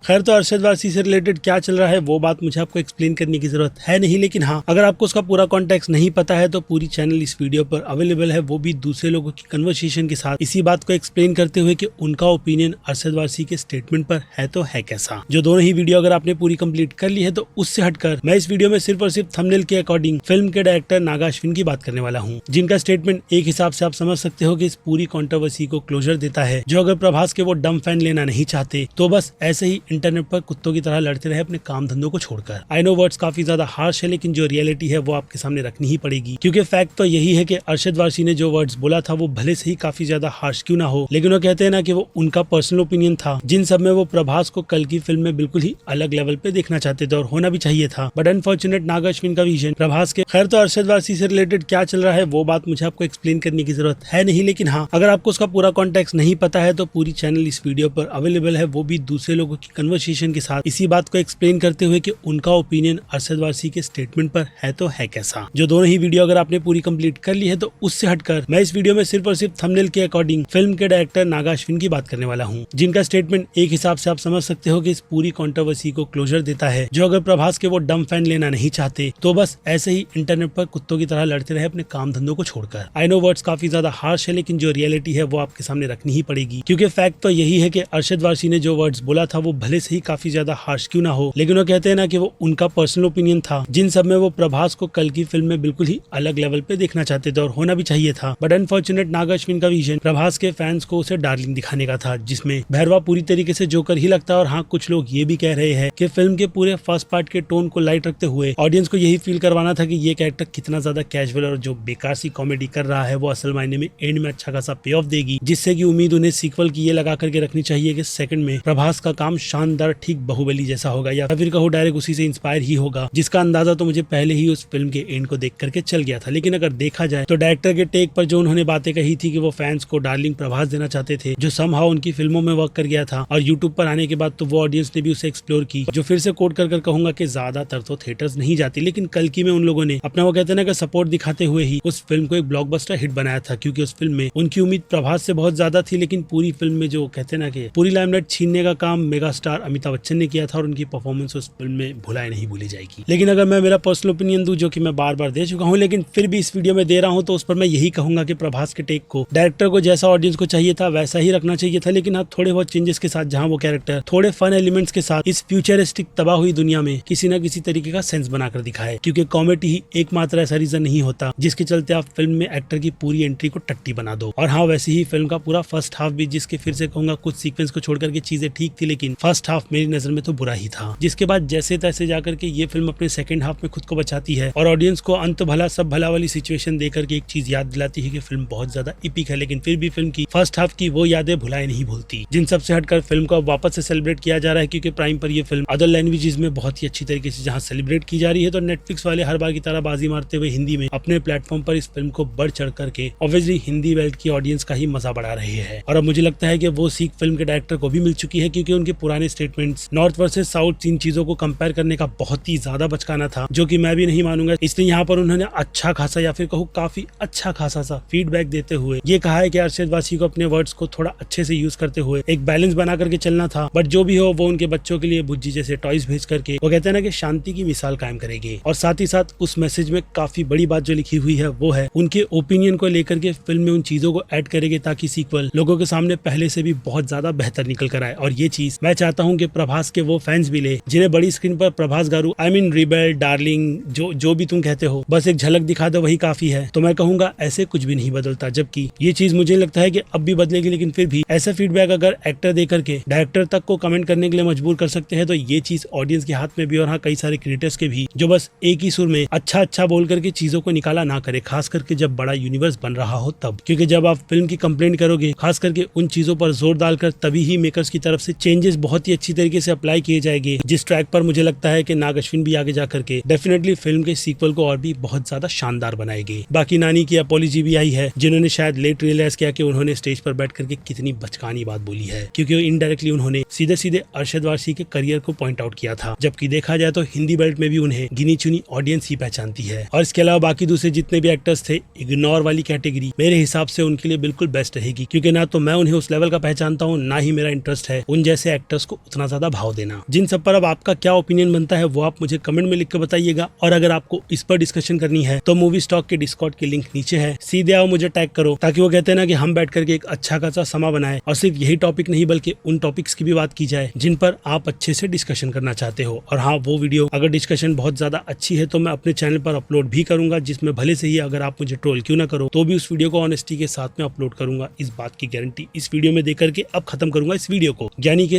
खैर तो अरशद वारसी से रिलेटेड क्या चल रहा है वो बात मुझे आपको एक्सप्लेन करने की जरूरत है नहीं, लेकिन हाँ, अगर आपको उसका पूरा कॉन्टेक्स्ट नहीं पता है तो पूरी चैनल इस वीडियो पर अवेलेबल है, वो भी दूसरे लोगों की कन्वर्सेशन के साथ, इसी बात को एक्सप्लेन करते हुए कि उनका ओपिनियन अरशद वारसी के स्टेटमेंट पर है तो है कैसा। जो दोनों ही वीडियो अगर आपने पूरी कंप्लीट कर ली है तो उससे हटकर मैं इस वीडियो में सिर्फ और सिर्फ थंबनेल के अकॉर्डिंग फिल्म के डायरेक्टर नागा अश्विन की बात करने वाला हूँ, जिनका स्टेटमेंट एक हिसाब से आप समझ सकते हो कि इस पूरी कंट्रोवर्सी को क्लोजर देता है। जो अगर प्रभास के वो डम फैन लेना नहीं चाहते तो बस ऐसे ही इंटरनेट पर कुत्तों की तरह लड़ते रहे अपने काम धंधों को छोड़कर। आई नो वर्ड्स काफी ज्यादा हार्श है, लेकिन जो रियलिटी है वो आपके सामने रखनी ही पड़ेगी, क्योंकि फैक्ट तो यही है कि अरशद वारसी ने जो वर्ड्स बोला था वो भले से ही काफी ज्यादा हार्श क्यों ना हो, लेकिन वो कहते हैं ना कि वो उनका पर्सनल ओपिनियन था, जिन सब में वो प्रभास को कल की फिल्म में बिल्कुल ही अलग लेवल पे देखना चाहते थे और होना भी चाहिए था। बट अनफॉर्चुनेट नागा अश्विन का विजन प्रभास के। खैर तो अरशद वारसी से रिलेटेड क्या चल रहा है वो बात मुझे आपको एक्सप्लेन करने की जरूरत है नहीं, लेकिन हाँ, अगर आपको उसका पूरा कॉन्टेक्स्ट नहीं पता है तो पूरी चैनल इस वीडियो पर अवेलेबल है, वो भी दूसरे लोगों की कन्वर्सेशन के साथ, इसी बात को एक्सप्लेन करते हुए कि उनका ओपिनियन अरशद वारसी के स्टेटमेंट पर है तो है कैसा। जो दोनों ही वीडियो अगर आपने पूरी कंप्लीट कर ली है तो उससे हटकर मैं इस वीडियो में सिर्फ और सिर्फ थंबनेल के अकॉर्डिंग फिल्म के डायरेक्टर नागा अश्विन की बात करने वाला हूँ, जिनका स्टेटमेंट एक हिसाब से आप समझ सकते हो कि इस पूरी कंट्रोवर्सी को क्लोजर देता है। जो अगर प्रभास के वो डम फैन लेना नहीं चाहते तो बस ऐसे ही इंटरनेट पर कुत्तों की तरह लड़ते रहे अपने काम धंधों को छोड़कर। आई नो वर्ड्स काफी ज्यादा हार्श है, लेकिन जो रियलिटी है वो आपके सामने रखनी ही पड़ेगी, क्योंकि फैक्ट तो यही है कि अरशद वारसी ने जो वर्ड्स बोला था वो भले से ही काफी ज्यादा हार्श क्यों ना हो, लेकिन वो कहते हैं ना कि वो उनका पर्सनल ओपिनियन था, जिन सब में वो प्रभास को कल की फिल्म में बिल्कुल ही अलग लेवल पे देखना चाहते थे और होना भी चाहिए था। बट अनफॉर्चुनेट नागा अश्विन का विजन प्रभास के फैंस को उसे डार्लिंग दिखाने का था, जिसमें भैरवा पूरी तरीके से जोकर ही लगता है। और हाँ, कुछ लोग ये भी कह रहे हैं कि फिल्म के पूरे फर्स्ट पार्ट के टोन को लाइट रखते हुए ऑडियंस को यही फील करवाना था कि ये कैरेक्टर कितना ज्यादा कैजुअल और जो बेकार सी कॉमेडी कर रहा है वो असल मायने में एंड में अच्छा खासा पे ऑफ देगी, जिससे कि उम्मीद उन्हें सीक्वल की ये लगा करके रखनी चाहिए कि सेकंड में प्रभास का काम शानदार ठीक बाहुबली जैसा होगा, या फिर कहो डायरेक्ट उसी से इंस्पायर ही होगा, जिसका अंदाजा तो मुझे पहले ही उस फिल्म के एंड को देख करके चल गया था। लेकिन अगर देखा जाए तो डायरेक्टर के टेक पर जो उन्होंने बातें कही थी कि वो फैंस को डार्लिंग प्रभास देना चाहते थे, जो समहाउ उनकी फिल्मों में वर्क कर गया था, और यूट्यूब पर आने के बाद तो वो ऑडियंस ने भी उसे एक्सप्लोर की, जो फिर से कोट कर कहूंगा कि ज्यादातर तो थिएटर्स नहीं जाती, लेकिन कल की में उन लोगों ने अपना वो कहते हैं ना कि सपोर्ट दिखाते हुए ही उस फिल्म को एक ब्लॉकबस्टर हिट बनाया था, क्योंकि उस फिल्म में उनकी उम्मीद प्रभास से बहुत ज्यादा थी, लेकिन पूरी फिल्म में जो कहते हैं ना कि पूरी लाइमलाइट छीनने का काम मेगा स्टार अमिताभ बच्चन ने किया था, और उनकी परफॉर्मेंस उस फिल्म में भुलाए नहीं भूली जाएगी। लेकिन अगर मैं मेरा पर्सनल ओपिनियन दूं, जो कि मैं बार बार दे चुका हूं, लेकिन फिर भी इस वीडियो में दे रहा हूं, तो उस पर मैं यही कहूंगा कि प्रभास के टेक को डायरेक्टर को जैसा ऑडियंस को चाहिए था वैसा ही रखना चाहिए था, लेकिन हाँ, थोड़े बहुत चेंजेस के साथ, जहां वो कैरेक्टर थोड़े फन एलिमेंट्स के साथ इस फ्यूचरिस्टिक तबाह हुई दुनिया में किसी न किसी तरीके का सेंस बनाकर दिखाए, क्योंकि कॉमेडी ही एकमात्र ऐसा रीजन नहीं होता जिसके चलते आप फिल्म में एक्टर की पूरी एंट्री को टट्टी बना दो। और हाँ, वैसे ही फिल्म का पूरा फर्स्ट हाफ भी, जिसके फिर से कहूंगा कुछ सीक्वेंस को छोड़कर के चीजें ठीक थी, लेकिन फर्स्ट हाफ मेरी नजर में तो बुरा ही था, जिसके बाद जैसे तैसे जाकर के ये फिल्म अपने सेकंड हाफ में खुद को बचाती है और ऑडियंस को अंत भला सब भला वाली सिचुएशन देकर के एक चीज याद दिलाती है कि फिल्म बहुत ज्यादा इपिक है, लेकिन फिर भी फिल्म की फर्स्ट हाफ की वो यादें भुलाए नहीं भूलती, जिन सबसे हटकर फिल्म को अब वापस से सेलिब्रेट किया जा रहा है, क्योंकि प्राइम पर ये फिल्म अदर लैंग्वेजेस में बहुत ही अच्छी तरीके से जहां सेलिब्रेट की जा रही है, तो नेटफ्लिक्स वाले हर बार की तरह बाजी मारते हुए हिंदी में अपने प्लेटफॉर्म पर इस फिल्म को बढ़ चढ़ करके ऑब्वियसली हिंदी बेल्ट की ऑडियंस का ही मजा बढ़ा रहे हैं। और अब मुझे लगता है कि वो सीख फिल्म के डायरेक्टर को भी मिल चुकी है, क्योंकि उनके पुराने स्टेटमेंट्स नॉर्थ वर्सेस साउथ इन चीजों को कंपेयर करने का बहुत ही ज्यादा बचकाना था, जो कि मैं भी नहीं मानूंगा। इसलिए यहाँ पर उन्होंने अच्छा खासा या फिर कहूँ काफी अच्छा खासा सा फीडबैक देते हुए ये कहा है कि अरशद वारसी को अपने वर्ड्स को थोड़ा अच्छे से यूज करते हुए एक बैलेंस बना करके चलना था, बट जो भी हो वो उनके बच्चों के लिए बुज्जी जैसे टॉयज भेज करके वो कहते हैं ना कि शांति की मिसाल कायम करेंगे। और साथ ही साथ उस मैसेज में काफी बड़ी बात जो लिखी हुई है वो है उनके ओपिनियन को लेकर के फिल्म में उन चीजों को ऐड करेंगे, ताकि सीक्वल लोगों के सामने पहले से भी बहुत ज्यादा बेहतर निकल कर आए। और ये चीज मैं चाहता हूँ कि प्रभास के वो फैंस भी ले जिन्हें बड़ी स्क्रीन पर प्रभास गारू रिबेल डार्लिंग जो भी तुम कहते हो, बस एक झलक दिखा दो वही काफी है। तो मैं कहूंगा ऐसे कुछ भी नहीं बदलता, जबकि ये चीज मुझे लगता है कि अब भी बदलेगी, लेकिन फिर भी ऐसा फीडबैक अगर एक्टर देकर के डायरेक्टर तक को कमेंट करने के लिए मजबूर कर सकते हैं, तो ये चीज ऑडियंस के हाथ में भी, और हाँ कई सारे क्रिएटर्स के भी, जो बस एक ही सुर में अच्छा बोल करके चीजों को निकाला ना करे, खास करके जब बड़ा यूनिवर्स बन रहा हो तब। क्योंकि जब आप फिल्म की कंप्लेंट करोगे, खास करके उन चीजों पर जोर डालकर, तभी ही मेकर्स की तरफ से चेंजेस बहुत ही अच्छी तरीके से अप्लाई किए जाएंगे, जिस ट्रैक पर मुझे लगता है कि नागा अश्विन भी आगे जाकर के डेफिनेटली फिल्म के सीक्वल को और भी बहुत ज्यादा शानदार बनाएंगे। बाकी नानी की अपॉलॉजी भी आई है, जिन्होंने शायद लेट रियलाइज किया कि उन्होंने स्टेज पर बैठ करके कितनी बचकानी बात बोली है, क्योंकि इनडायरेक्टली उन्होंने सीधे अरशद वारसी के करियर को पॉइंट आउट किया था, जबकि देखा जाए तो हिंदी बेल्ट में भी उन्हें गिनी चुनी ऑडियंस ही पहचानती है। और इसके अलावा बाकी दूसरे जितने भी एक्टर्स थे, इग्नोर वाली कैटेगरी मेरे हिसाब से उनके लिए बिल्कुल बेस्ट रहेगी, क्योंकि ना तो मैं उन्हें उस लेवल का पहचानता हूँ, ना ही मेरा इंटरेस्ट है उन जैसे एक्टर्स को को उतना ज्यादा भाव देना। जिन सब पर अब आपका क्या ओपिनियन बनता है वो आप मुझे कमेंट में लिख के बताइएगा। और अगर आपको इस पर डिस्कशन करनी है तो मूवी स्टॉक के डिस्कॉर्ड के लिंक नीचे है, सीधे आओ मुझे टैग करो, ताकि वो कहते हैं ना कि हम बैठ करके एक अच्छा खासा समा बनाए और सिर्फ यही टॉपिक नहीं बल्कि उन टॉपिक्स की भी बात की जाए जिन पर आप अच्छे से डिस्कशन करना चाहते हो। और हाँ, वो वीडियो अगर डिस्कशन बहुत ज्यादा अच्छी है तो मैं अपने चैनल पर अपलोड भी करूंगा, जिसमें भले से ही अगर आप मुझे ट्रोल क्यों ना करो तो भी उस वीडियो को ऑनेस्टी के साथ में अपलोड करूंगा। इस बात की गारंटी इस वीडियो में देकर के अब खत्म करूंगा इस वीडियो को, यानी कि